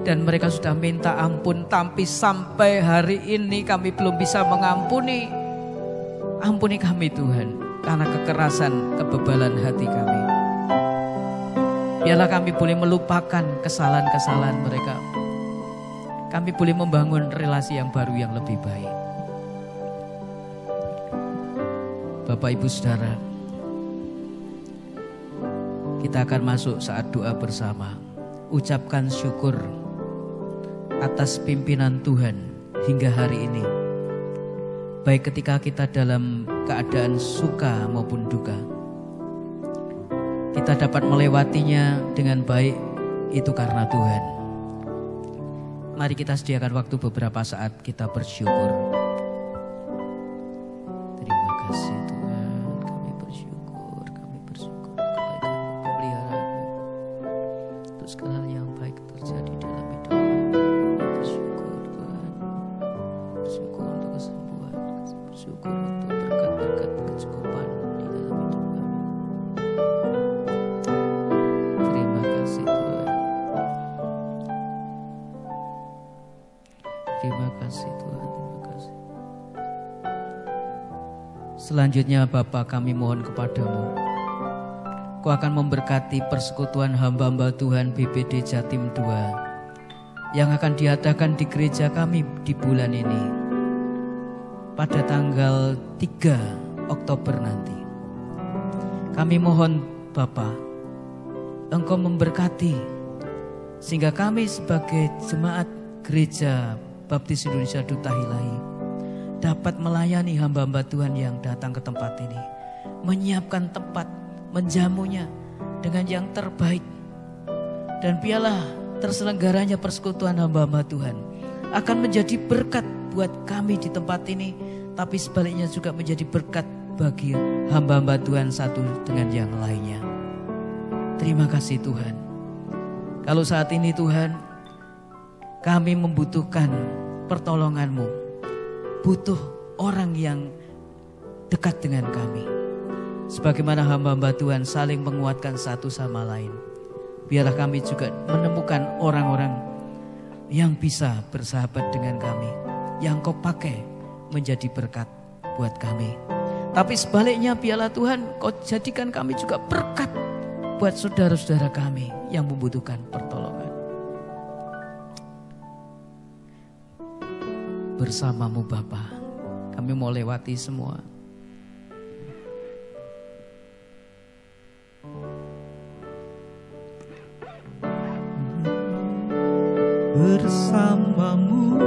dan mereka sudah minta ampun, tapi sampai hari ini kami belum bisa mengampuni. Ampuni kami Tuhan, karena kekerasan, kebebalan hati kami. Biarlah kami boleh melupakan kesalahan-kesalahan mereka. Kami boleh membangun relasi yang baru yang lebih baik. Bapak Ibu Saudara, kita akan masuk saat doa bersama. Ucapkan syukur atas pimpinan Tuhan hingga hari ini, baik ketika kita dalam keadaan suka maupun duka. Kita dapat melewatinya dengan baik, itu karena Tuhan. Mari kita sediakan waktu beberapa saat kita bersyukur. Terima kasih Tuhan, kami bersyukur kebaikan-Mu, pemeliharaan-Mu, untuk segala hal yang baik terjadi dalam hidup kami. Bersyukur Tuhan, bersyukur untuk kesembuhan, bersyukur untuk berkat-berkat kecukupan di dalam hidup kami. Terima kasih Tuhan. Terima kasih Tuhan, terima kasih. Selanjutnya Bapa, kami mohon kepadamu, Kau akan memberkati persekutuan hamba-hamba Tuhan BPD Jatim 2 yang akan diadakan di gereja kami di bulan ini pada tanggal 3 Oktober nanti. Kami mohon Bapa, Engkau memberkati sehingga kami sebagai jemaat gereja Baptis Indonesia Duta Ilahi dapat melayani hamba-hamba Tuhan yang datang ke tempat ini menyiapkan tempat, menjamunya dengan yang terbaik. Dan biarlah terselenggaranya persekutuan hamba-hamba Tuhan akan menjadi berkat buat kami di tempat ini, tapi sebaliknya juga menjadi berkat bagi hamba-hamba Tuhan satu dengan yang lainnya. Terima kasih Tuhan. Kalau saat ini Tuhan, kami membutuhkan pertolongan-Mu, butuh orang yang dekat dengan kami. Sebagaimana hamba-hamba Tuhan saling menguatkan satu sama lain, biarlah kami juga menemukan orang-orang yang bisa bersahabat dengan kami, yang Kau pakai menjadi berkat buat kami. Tapi sebaliknya biarlah Tuhan Kau jadikan kami juga berkat buat saudara-saudara kami yang membutuhkan pertolongan. Bersama-Mu Bapa, kami mau lewati semua. Bersama-Mu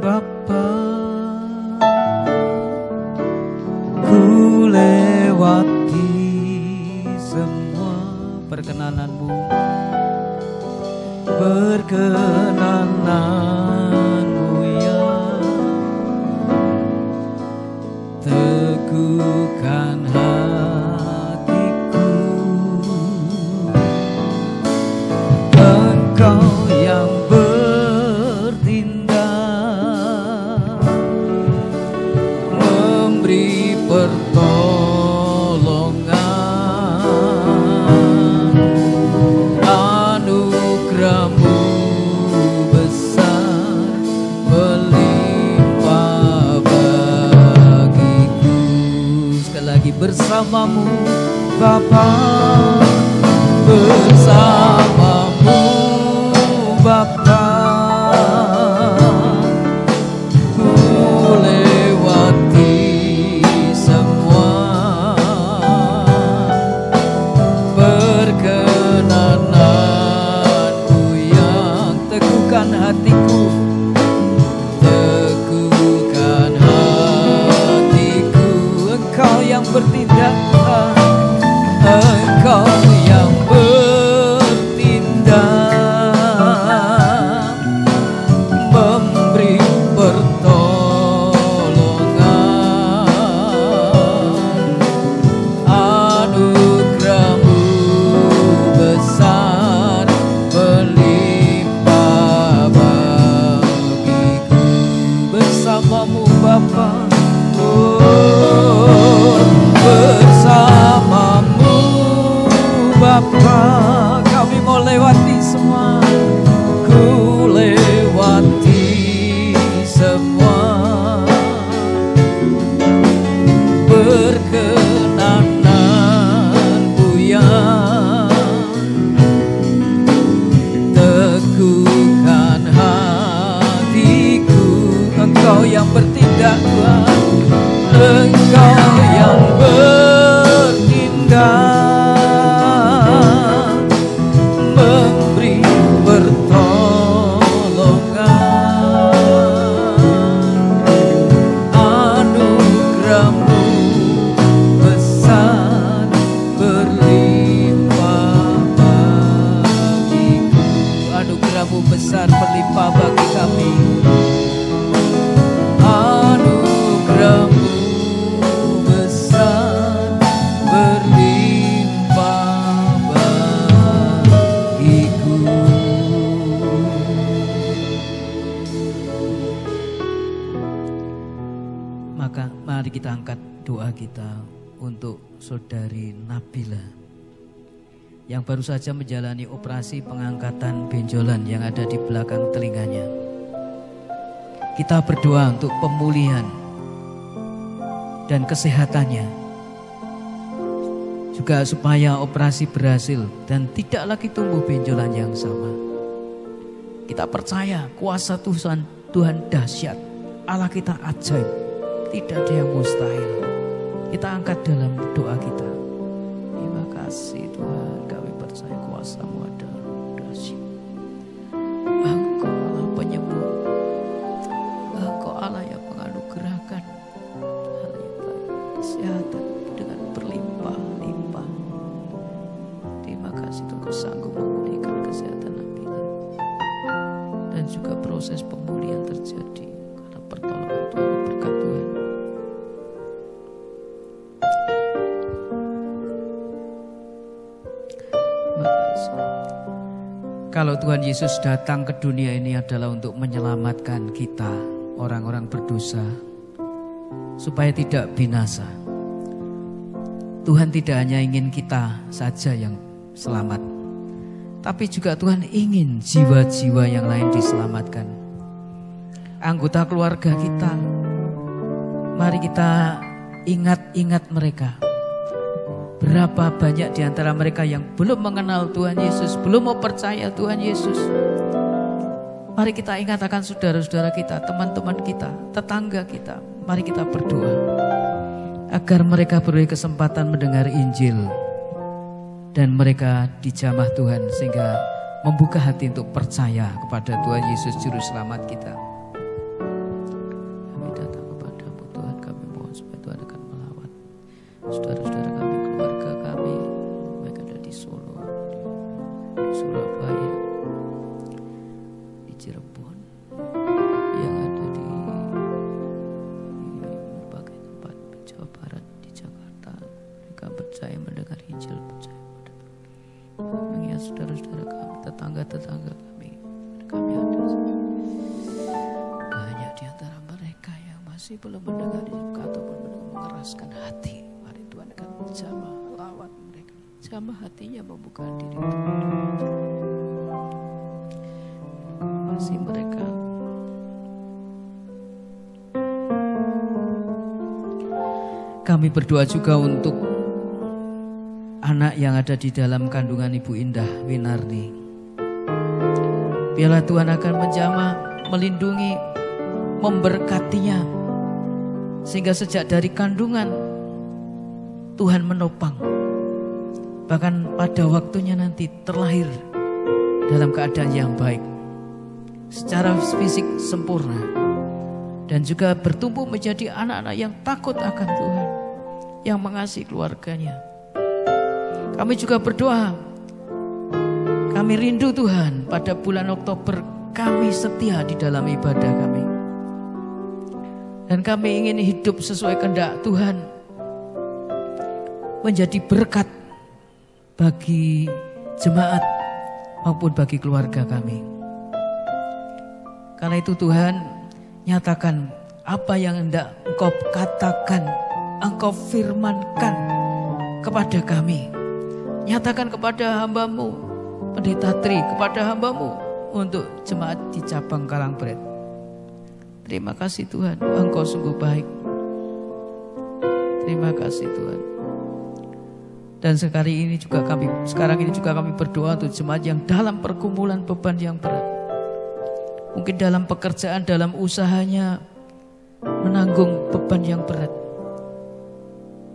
Bapa, ku lewati semua perkenananmu, perkenananmu ya teguhkan hatiku. Engkau yang bertindak, memberi pertolongan, anugerah-Mu besar melimpah bagiku. Sekali lagi, bersama-Mu Bapa, bersama-Mu Bapa, ku lewati semua perkenananmu yang teguhkan hatiku, teguhkan hatiku. Engkau yang bertindak, Engkau yang bertindak, memberi pertolongan, anugerah-Mu besar melimpah bagiku. Bersama-Mu Bapa, oh, bersama-Mu Bapa, kami mau lewati semua, ku lewati semua perkenananmu yang teguhkan hatiku. Engkau yang bertindak Tuhan, Engkau yang bertindak, memberi pertolongan, anugerah-Mu besar berlimpah bagiku. Anugerah-Mu besar berlimpah bagi kami, anugerah-Mu besar berlimpah bagiku. Maka mari kita angkat doa kita untuk saudari Nabila yang baru saja menjalani operasi pengangkatan benjolan yang ada di belakang telinganya. Kita berdoa untuk pemulihan dan kesehatannya, juga supaya operasi berhasil dan tidak lagi tumbuh benjolan yang sama. Kita percaya kuasa Tuhan dahsyat, Allah kita ajaib, tidak ada yang mustahil. Kita angkat dalam doa kita. Terima kasih Tuhan, kami percaya kuasa-Mu ada dahsyat. Engkau Allah penyembuh, Engkau Allah yang menganugerahkan hal yang baik, kesehatan dengan Kalau Tuhan Yesus datang ke dunia ini adalah untuk menyelamatkan kita, orang-orang berdosa, supaya tidak binasa. Tuhan tidak hanya ingin kita saja yang selamat, tapi juga Tuhan ingin jiwa-jiwa yang lain diselamatkan. Anggota keluarga kita, mari kita ingat-ingat mereka. Berapa banyak di antara mereka yang belum mengenal Tuhan Yesus, belum mau percaya Tuhan Yesus. Mari kita ingat akan saudara-saudara kita, teman-teman kita, tetangga kita. Mari kita berdoa agar mereka beroleh kesempatan mendengar Injil dan mereka dijamah Tuhan sehingga membuka hati untuk percaya kepada Tuhan Yesus Juru Selamat kita. Kami datang kepadamu Tuhan, kami mohon supaya Tuhan akan melawat saudara-saudara kami, keluarga kami, mereka ada di Solo, di Surabaya, di Cirebon, yang ada di berbagai tempat, di Jawa Barat, di Jakarta. Mereka percaya mendengar Injil, percaya pada mengingat saudara-saudara kami, tetangga-tetangga kami. Kami ada banyak di antara mereka yang masih belum mendengar Injil ataupun mengeraskan hati. Mari Tuhan akan jamah lawat mereka, jamah hatinya, membuka diri masih mereka. Kami berdoa juga untuk anak yang ada di dalam kandungan Ibu Indah Winarni. Biarlah Tuhan akan menjamah, melindungi, memberkatinya, sehingga sejak dari kandungan Tuhan menopang. Bahkan pada waktunya nanti terlahir dalam keadaan yang baik, secara fisik sempurna, dan juga bertumbuh menjadi anak-anak yang takut akan Tuhan, yang mengasihi keluarganya. Kami juga berdoa, kami rindu Tuhan pada bulan Oktober kami setia di dalam ibadah kami, dan kami ingin hidup sesuai kehendak Tuhan, menjadi berkat bagi jemaat maupun bagi keluarga kami. Karena itu Tuhan, nyatakan apa yang hendak Engkau katakan, Engkau firmankan kepada kami. Nyatakan kepada hamba-Mu, Pendeta Tri, kepada hamba-Mu untuk jemaat di cabang Kalangbret. Terima kasih Tuhan, Engkau sungguh baik. Terima kasih Tuhan. Dan sekarang ini juga kami berdoa untuk jemaat yang dalam pergumulan beban yang berat. Mungkin dalam pekerjaan, dalam usahanya menanggung beban yang berat.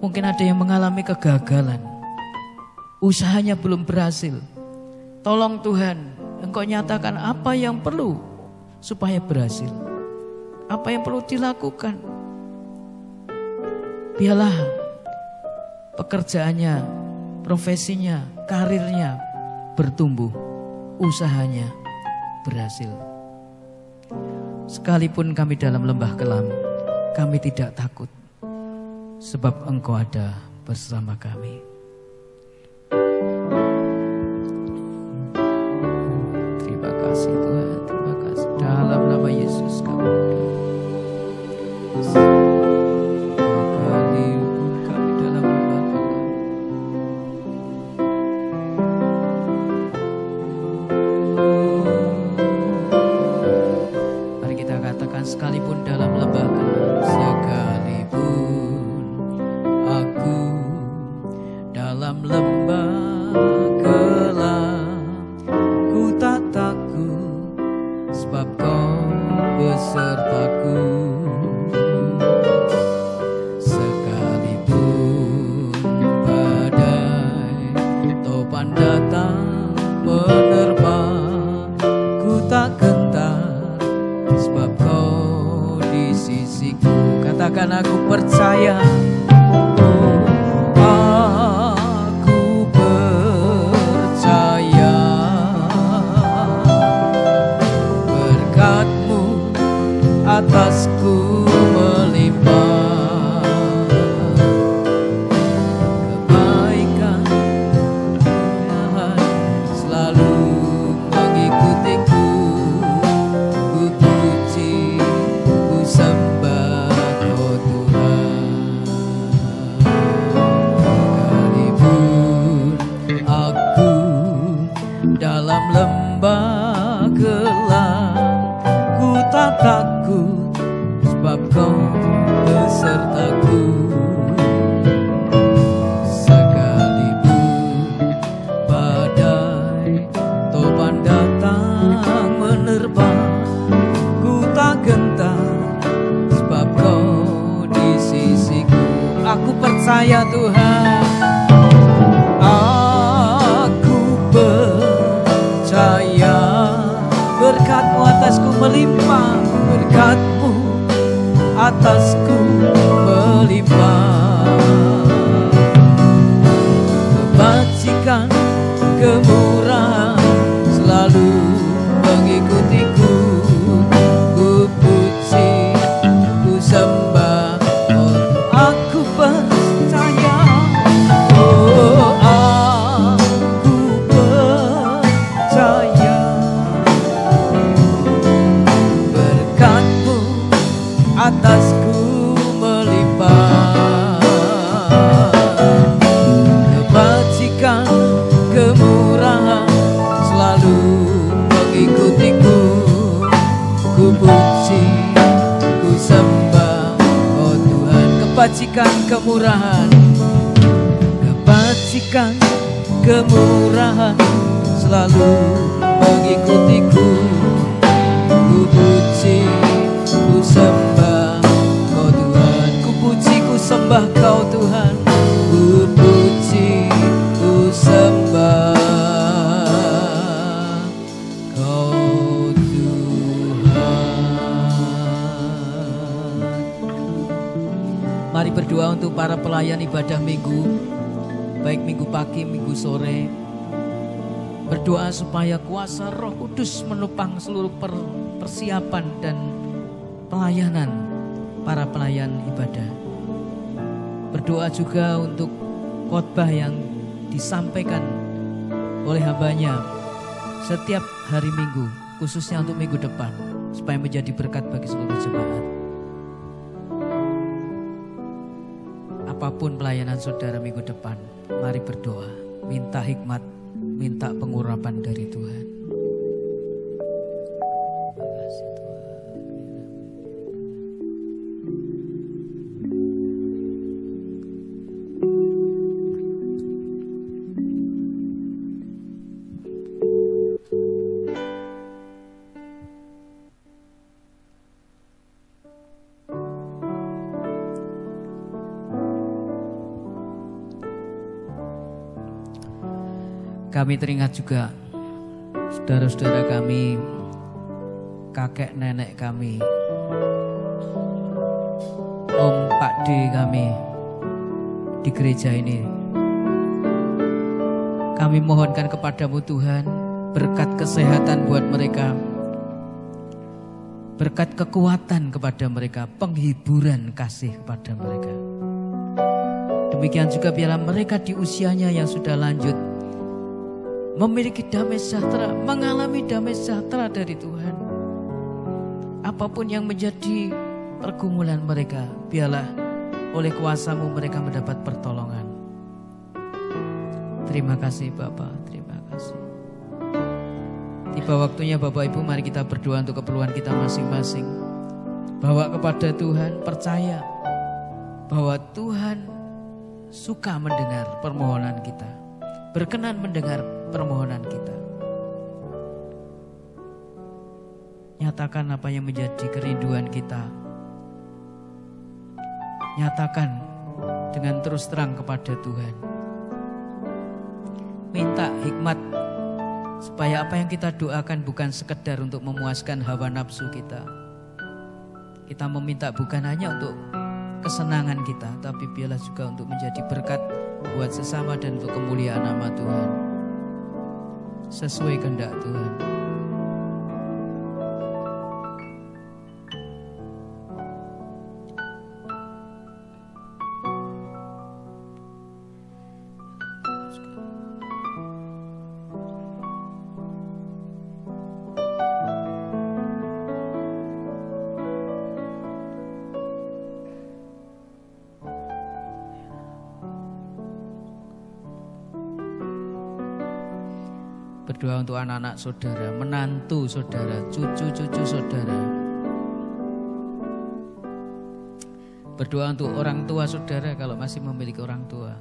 Mungkin ada yang mengalami kegagalan, usahanya belum berhasil. Tolong Tuhan, Engkau nyatakan apa yang perlu supaya berhasil, apa yang perlu dilakukan. Biarlah pekerjaannya, profesinya, karirnya bertumbuh, usahanya berhasil. Sekalipun kami dalam lembah kelam, kami tidak takut, sebab Engkau ada bersama kami. Terima kasih Tuhan, terima kasih. Dalam nama Yesus kami berdoa. Sekalipun dalam lembah kelam, sekalipun aku dalam lembah kelam, ku tak takut, sebab Kau besertaku. Sekalipun badai topan datang menerpa, ku tak gentar, sebab Kau di sisiku. Katakan, aku percaya, aku percaya, berkat-Mu atasku melimpah, kebaikan Tuhan selalu sebab kau besertaku. Sekalipun badai topan datang menerpa, ku tak gentar sebab kau di sisiku. Aku percaya Tuhan, aku percaya berkat-Mu atasku melimpah, berkat-Mu atasku melimpah. Kebajikan, kemurahan selalu mengikutiku. Ku puji, ku sembah, oh aku percaya. Oh aku percaya berkat-Mu atasku melimpah. Kebajikan, kemurahan selalu mengikutiku. Ku puji, ku sembah, oh Tuhan. Kebajikan, kemurahan, kebajikan, kemurahan selalu mengikutiku. Ku puji, ku sembah, oh Tuhan. Ku puji, ku sembah Kau Tuhan. Ku puji, ku sembah Kau Tuhan. Mari berdoa untuk para pelayan ibadah minggu, baik minggu pagi, minggu sore. Berdoa supaya kuasa Roh Kudus menopang seluruh persiapan dan pelayanan para pelayan ibadah. Berdoa juga untuk khotbah yang disampaikan oleh hambanya setiap hari Minggu, khususnya untuk minggu depan, supaya menjadi berkat bagi seluruh jemaat. Apapun pelayanan saudara minggu depan, mari berdoa, minta hikmat, minta pengurapan dari Tuhan. Kami teringat juga saudara-saudara kami, kakek nenek kami, om pak D kami di gereja ini. Kami mohonkan kepadamu Tuhan, berkat kesehatan buat mereka, berkat kekuatan kepada mereka, penghiburan kasih kepada mereka. Demikian juga biarlah mereka di usianya yang sudah lanjut memiliki damai sejahtera, mengalami damai sejahtera dari Tuhan. Apapun yang menjadi pergumulan mereka, biarlah oleh kuasa-Mu mereka mendapat pertolongan. Terima kasih Bapa, terima kasih. Tiba waktunya Bapak Ibu, mari kita berdoa untuk keperluan kita masing-masing. Bawa kepada Tuhan, percaya bahwa Tuhan suka mendengar permohonan kita, berkenan mendengar permohonan kita. Nyatakan apa yang menjadi kerinduan kita. Nyatakan dengan terus terang kepada Tuhan. Minta hikmat supaya apa yang kita doakan bukan sekedar untuk memuaskan hawa nafsu kita. Kita meminta bukan hanya untuk kesenangan kita, tapi biarlah juga untuk menjadi berkat buat sesama dan untuk kemuliaan nama Tuhan. Sesuai kehendak Tuhan. Berdoa untuk anak-anak saudara, menantu saudara, cucu-cucu saudara. Berdoa untuk orang tua saudara kalau masih memiliki orang tua.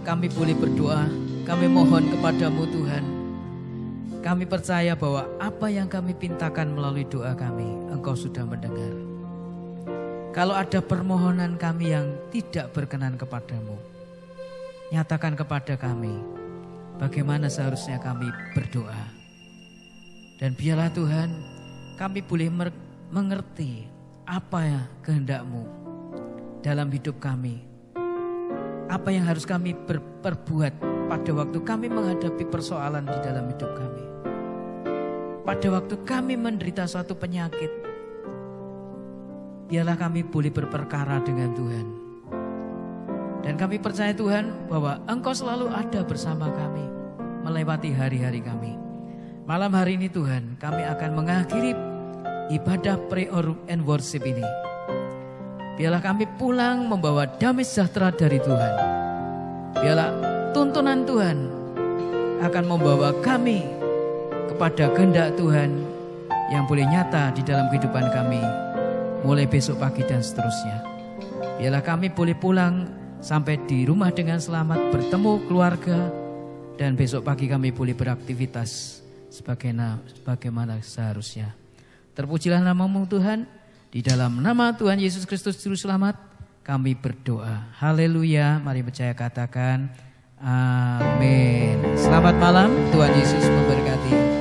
Kami boleh berdoa, kami mohon kepadamu Tuhan. Kami percaya bahwa apa yang kami pintakan melalui doa kami, Engkau sudah mendengar. Kalau ada permohonan kami yang tidak berkenan kepadamu, nyatakan kepada kami bagaimana seharusnya kami berdoa. Dan biarlah Tuhan, kami boleh mengerti apa ya kehendak-Mu dalam hidup kami. Apa yang harus kami perbuat pada waktu kami menghadapi persoalan di dalam hidup kami. Pada waktu kami menderita suatu penyakit, biarlah kami boleh berperkara dengan Tuhan. Dan kami percaya Tuhan bahwa Engkau selalu ada bersama kami melewati hari-hari kami. Malam hari ini Tuhan, kami akan mengakhiri ibadah prayer and worship ini. Biarlah kami pulang membawa damai sejahtera dari Tuhan. Biarlah tuntunan Tuhan akan membawa kami kepada kehendak Tuhan yang boleh nyata di dalam kehidupan kami mulai besok pagi dan seterusnya. Biarlah kami boleh pulang sampai di rumah dengan selamat, bertemu keluarga, dan besok pagi kami boleh beraktivitas sebagaimana seharusnya. Terpujilah nama-Mu Tuhan. Di dalam nama Tuhan Yesus Kristus Juru Selamat kami berdoa. Haleluya. Mari percaya katakan amin. Selamat malam. Tuhan Yesus memberkati.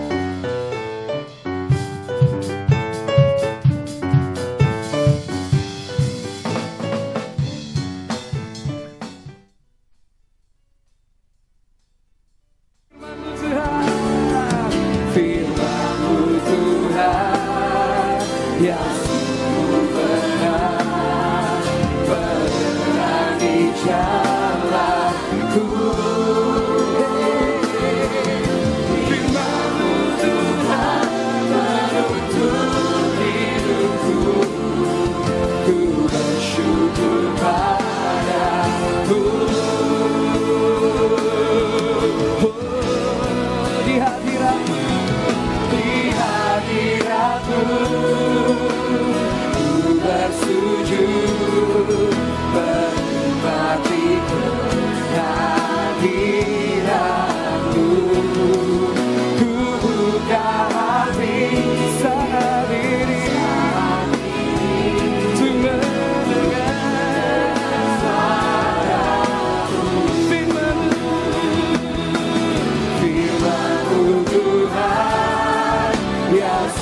Yes.